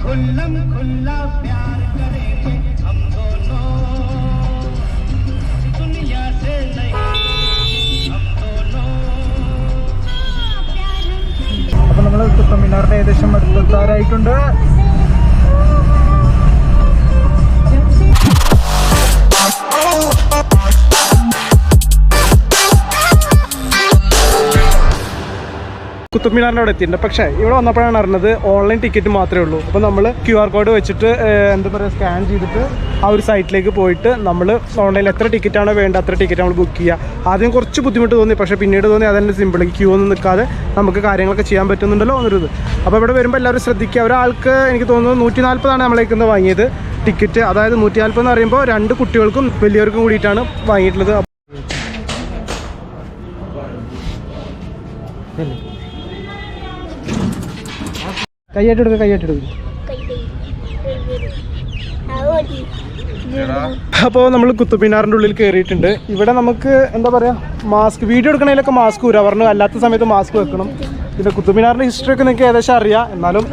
खुल्लम खुल्ला प्यार करेंगे हम दोनों, दुनिया से नहीं हम दोनों. അപ്പോൾ നമ്മൾ കുത്തബ് മിനാറിന്റെ ഏകദേശം അടുത്തെത്താറായിട്ടുണ്ട്. കുത്തബ് മിനാറിൻ്റെ അവിടെ എത്തിയിട്ടുണ്ട്. പക്ഷേ ഇവിടെ വന്നപ്പോഴാണ് അറിഞ്ഞത് ഓൺലൈൻ ടിക്കറ്റ് മാത്രമേ ഉള്ളൂ. അപ്പോൾ നമ്മൾ QR കോഡ് വെച്ചിട്ട് എന്താ പറയുക സ്കാൻ ചെയ്തിട്ട് ആ ഒരു സൈറ്റിലേക്ക് പോയിട്ട് നമ്മൾ ഓൺലൈനിൽ എത്ര ടിക്കറ്റാണോ വേണ്ട അത്ര ടിക്കറ്റ് നമ്മൾ ബുക്ക് ചെയ്യുക. ആദ്യം കുറച്ച് ബുദ്ധിമുട്ട് തോന്നി, പക്ഷേ പിന്നീട് തോന്നി അതന്നെ സിമ്പിൾ, ക്യൂ ഒന്നും നിൽക്കാതെ നമുക്ക് കാര്യങ്ങളൊക്കെ ചെയ്യാൻ പറ്റുന്നുണ്ടല്ലോ എന്നൊരിത്. അപ്പോൾ ഇവിടെ വരുമ്പോൾ എല്ലാവരും ശ്രദ്ധിക്കുക. ഒരാൾക്ക് എനിക്ക് തോന്നുന്നു 140 നമ്മളേക്ക് വാങ്ങിയത് ടിക്കറ്റ്. അതായത് 140 എന്ന് പറയുമ്പോൾ 2 കുട്ടികൾക്കും വലിയവർക്കും കൂടിയിട്ടാണ് വാങ്ങിയിട്ടുള്ളത്. കൈയായിട്ടെടുക്കുക. അപ്പോൾ നമ്മൾ കുത്തബ് മിനാറിൻ്റെ ഉള്ളിൽ കയറിയിട്ടുണ്ട്. ഇവിടെ നമുക്ക് എന്താ പറയുക മാസ്ക്, വീഡിയോ എടുക്കണതിലൊക്കെ മാസ്ക് ഊരാ പറഞ്ഞു, അല്ലാത്ത സമയത്ത് മാസ്ക് വെക്കണം. പിന്നെ കുത്തബ് മിനാറിൻ്റെ ഹിസ്റ്ററി ഒക്കെ നിങ്ങൾക്ക് ഏകദേശം അറിയാം. എന്നാലും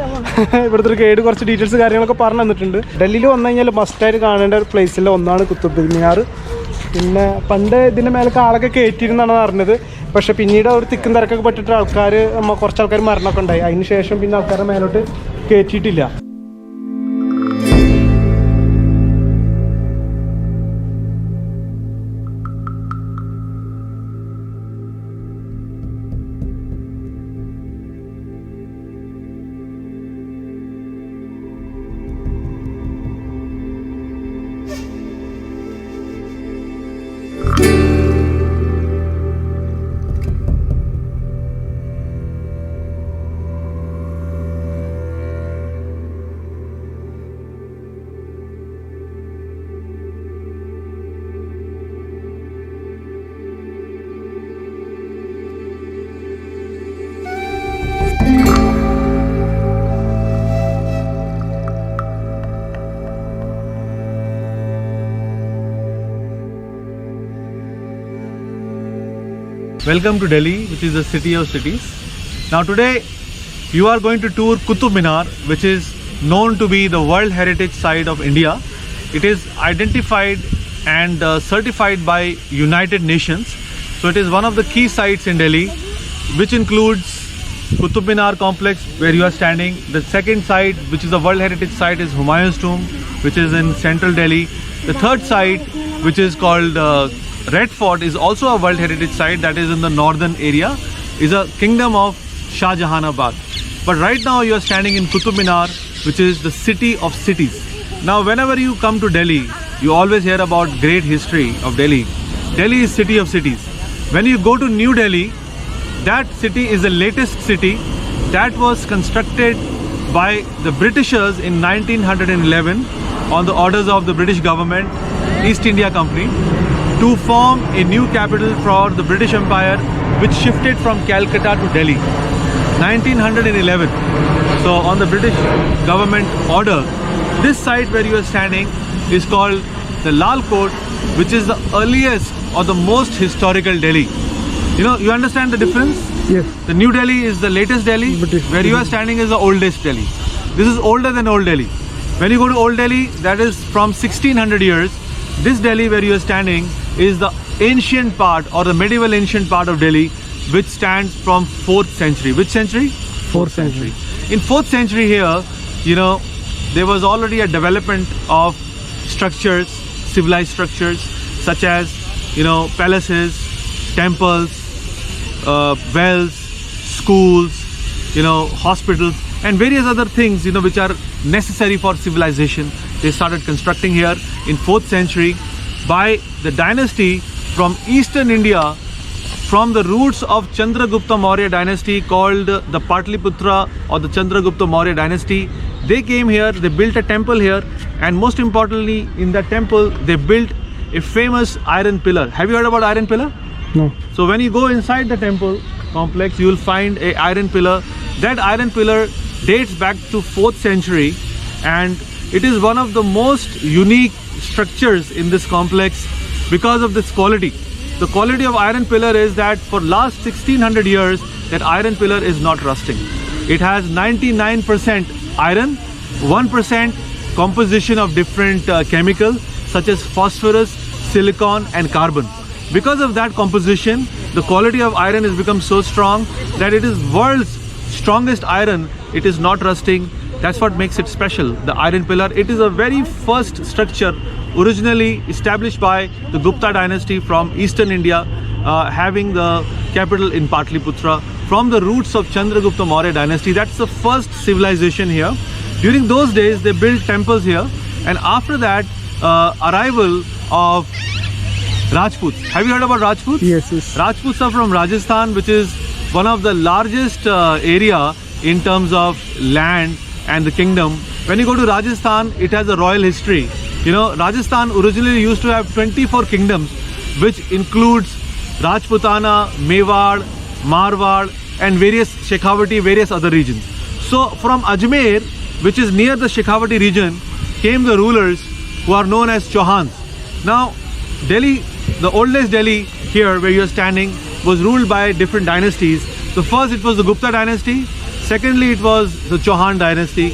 ഇവിടുത്തെ ഒരു ഗൈഡ് കുറച്ച് ഡീറ്റെയിൽസ് കാര്യങ്ങളൊക്കെ പറഞ്ഞു തന്നിട്ടുണ്ട്. ഡൽഹിയിൽ വന്നു കഴിഞ്ഞാൽ മസ്റ്റായിട്ട് കാണേണ്ട ഒരു പ്ലേസിൽ ഒന്നാണ് കുത്തബ് മിനാർ. പിന്നെ പണ്ട് ഇതിൻ്റെ മേലൊക്കെ ആളൊക്കെ കയറ്റിയിരുന്നാണ് അറിഞ്ഞത്. പക്ഷേ പിന്നീട് ഒരു തിക്കും തിരക്കൊക്കെ പെട്ടിട്ട് കുറച്ച് ആൾക്കാർ മരണമൊക്കെ ഉണ്ടായി. അതിന് ശേഷം പിന്നെ ആൾക്കാരുടെ മേലോട്ട് കയറ്റിയിട്ടില്ല. Welcome to Delhi, which is the city of cities. Now today you are going to tour Qutub Minar, which is known to be the World Heritage Site of India. It is identified and certified by United Nations. So it is one of the key sites in Delhi, which includes Qutub Minar complex where you are standing. The second site, which is the World Heritage Site, is Humayun's Tomb, which is in central Delhi. The third site, which is called Red Fort, is also a World Heritage Site that is in the northern area, is a kingdom of Shah Jahanabad. But right now you are standing in Qutub Minar, which is the city of cities. Now whenever you come to Delhi, you always hear about great history of Delhi. Delhi is city of cities. When you go to New Delhi, that city is the latest city that was constructed by the Britishers in 1911 on the orders of the British government, East India Company, to form a new capital for the British Empire, which shifted from Calcutta to Delhi. 1911. So on the British government order, this site where you are standing is called the Lal Kot, which is the earliest or the most historical Delhi. You understand the difference? Yes. The New Delhi is the latest Delhi, where you are standing is the oldest Delhi. This is older than Old Delhi. When you go to Old Delhi, that is from 1600 years. This Delhi where you are standing is the ancient part or the medieval ancient part of Delhi, which stands from 4th century. Which century? 4th century. In 4th century here, there was already a development of structures, civilized structures, such as, palaces, temples, wells, schools, hospitals, and various other things, which are necessary for civilization. They started constructing here in 4th century by the dynasty from eastern India, from the roots of Chandragupta Maurya dynasty called the Patliputra or the Chandragupta Maurya dynasty. They came here, they built a temple here, and most importantly in that temple they built a famous iron pillar. Have you heard about iron pillar? No. So when you go inside the temple complex, you will find a iron pillar. That iron pillar dates back to 4th century, and it is one of the most unique structures in this complex because of this quality. The quality of iron pillar is that for last 1600 years that iron pillar is not rusting. It has 99% iron 1% composition of different chemicals such as phosphorus, silicon and carbon. Because of that composition, the quality of iron has become so strong that it is world's strongest iron. It is not rusting. That's what makes it special. The iron pillar, it is a very first structure originally established by the Gupta dynasty from eastern India, having the capital in Patliputra, from the roots of Chandragupta Maurya dynasty. That's the first civilization here. During those days, they built temples here, and after that, arrival of Rajputs. Have you heard about Rajputs? Yes. Rajputs are from Rajasthan, which is one of the largest area in terms of land and the kingdom. When you go to Rajasthan, it has a royal history. You know, Rajasthan originally used to have 24 kingdoms, which includes Rajputana, Mewar, Marwar and various Shekhawati, various other regions. So from Ajmer, which is near the Shekhawati region, came the rulers who are known as Chauhans. Now, Delhi, the oldest Delhi here where you are standing, was ruled by different dynasties. So first it was the Gupta dynasty, secondly it was the Chauhan dynasty.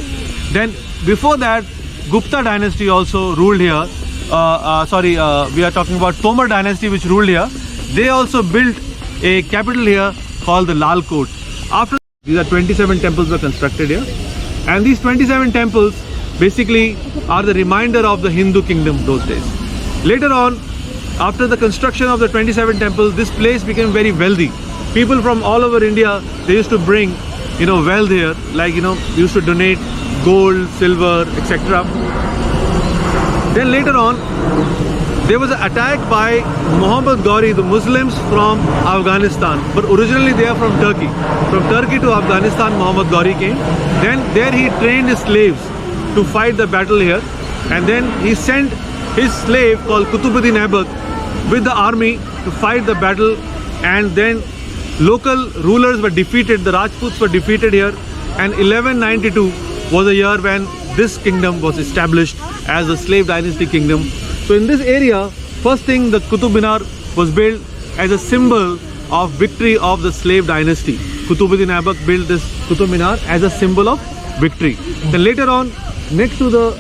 Then before that, Gupta dynasty also ruled here. We are talking about Tomar dynasty which ruled here. They also built a capital here called the Lal Kot. After these are 27 temples were constructed here, and these 27 temples basically are the reminder of the Hindu kingdom those days. Later on, after the construction of the 27 temples, this place became very wealthy. People from all over India, they used to bring, wealth here, like, used to donate gold, silver, etc. Then later on, there was an attack by Muhammad Ghori, the Muslims from Afghanistan, but originally they are from Turkey. From Turkey to Afghanistan, Muhammad Ghori came. Then there he trained his slaves to fight the battle here, and then he sent his slave called Qutubuddin Aibak with the army to fight the battle, and then local rulers were defeated, the Rajputs were defeated here, and 1192 was the year when this kingdom was established as a slave dynasty kingdom. So in this area, first thing, the Qutub Minar was built as a symbol of victory of the slave dynasty. Qutubuddin Aibak built this Qutub Minar as a symbol of victory. Then later on, next to the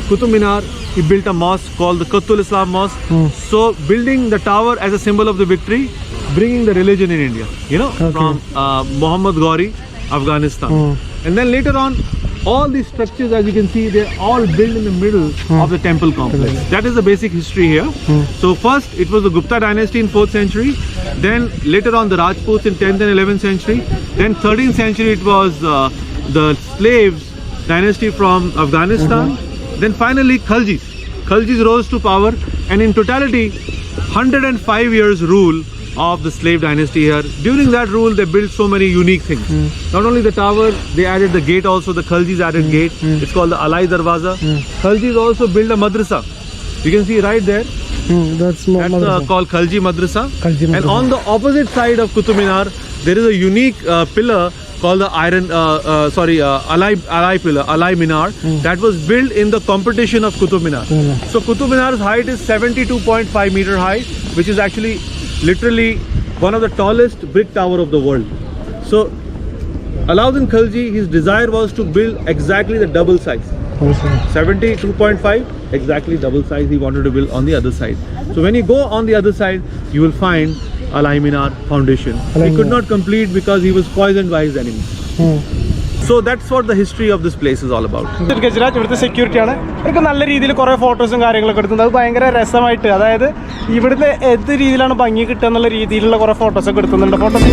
Qutub Minar, he built a mosque called the Qatul Islam Mosque. So building the tower as a symbol of the victory, bringing the religion in India, from Muhammad Ghori, Afghanistan. And then later on, all these structures, as you can see, they're all built in the middle of the temple complex. That is the basic history here. So first, it was the Gupta dynasty in 4th century. Then later on, the Rajputs in 10th and 11th century. Then 13th century, it was the slaves dynasty from Afghanistan. Then finally, Khaljis. Khaljis rose to power, and in totality, 105 years rule of the slave dynasty here. During that rule, they built so many unique things. Not only the tower, they added the gate also. The Khaljis added gate. It's called the Alai Darwaza. Khaljis also built a madrasa. You can see right there. That's called Khalji Madrasa. And on the opposite side of Qutub Minar, there is a unique pillar called the Alai pillar, Alai Minar, that was built in the competition of Qutub Minar. So Qutub Minar's height is 72.5 meter high, which is actually literally one of the tallest brick tower of the world. So Alauddin Khalji, his desire was to build exactly the double size. 72.5, exactly double size he wanted to build on the other side. So when you go on the other side, you will find Alai Minar foundation. He could not complete because he was poisoned by his enemies. So that's what the history of this place is all about. ഇവിടുത്തെ security ആണ്. എനിക്ക് നല്ല രീതിയിൽ കുറേ ഫോട്ടോസും കാര്യങ്ങളൊക്കെ എടുക്കുന്നത്. അത് ഭയങ്കര രസമായിട്ട്, അതായത് ഇവിടുത്തെ ഏത് രീതിയിലാണ് ഭംഗി കിട്ടുക എന്നുള്ള രീതിയിലുള്ള കുറേ ഫോട്ടോസൊക്കെ എടുക്കുന്നുണ്ട്. ഫോട്ടോസ്